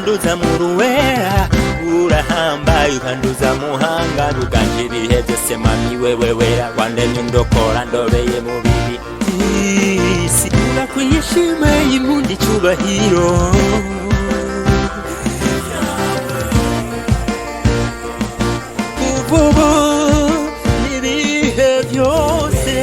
ukanduza mu ruwera urahambaye ukanduza muhanga ruganje ibihe byose mami wewe wera wandemye undokora ndoreye mu bibi isi urakwishima impundi cyubahiro ubu n'ibihe byose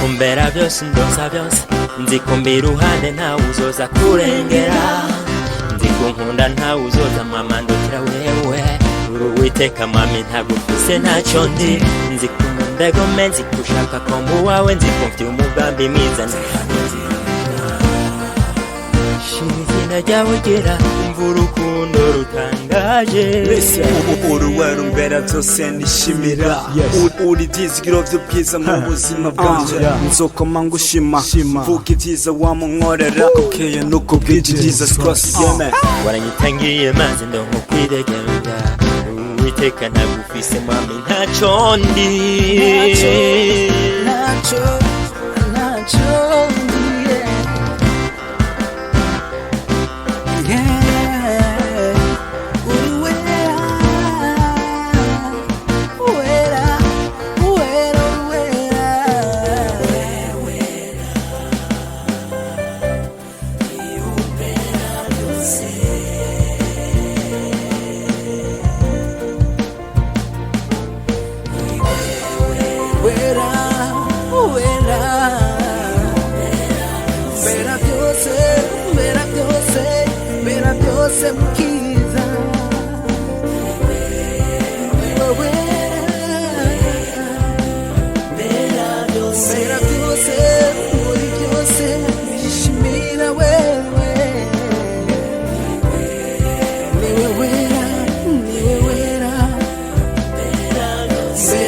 Umbera byose ndoza byose nzikumbira iruhande ntawe uzoza kurengera nzikunkunda ntawe uzoza mama ndotera wewe uruwiteka mami ntagufise ntacyo ndi nzikunda gome nzikushaka ko mu wawe nzikumvye umugambi mwiza shimizina ryawe gera umva urukundo rutangaje uruwera umbera byose nishimira uri ibyizigiro by'ubwiza mu buzima bwanje nzokoma ngushima vuga ibyiza wamunkorera ukeye nuko bwije Jesus Christ waranyitangiye maze ndonko kwidegemvya uwiteka ntagufise mami ntacyo ndi ntacyo mukiza bera byose muri byose bishimira wewe niwe wera bera byose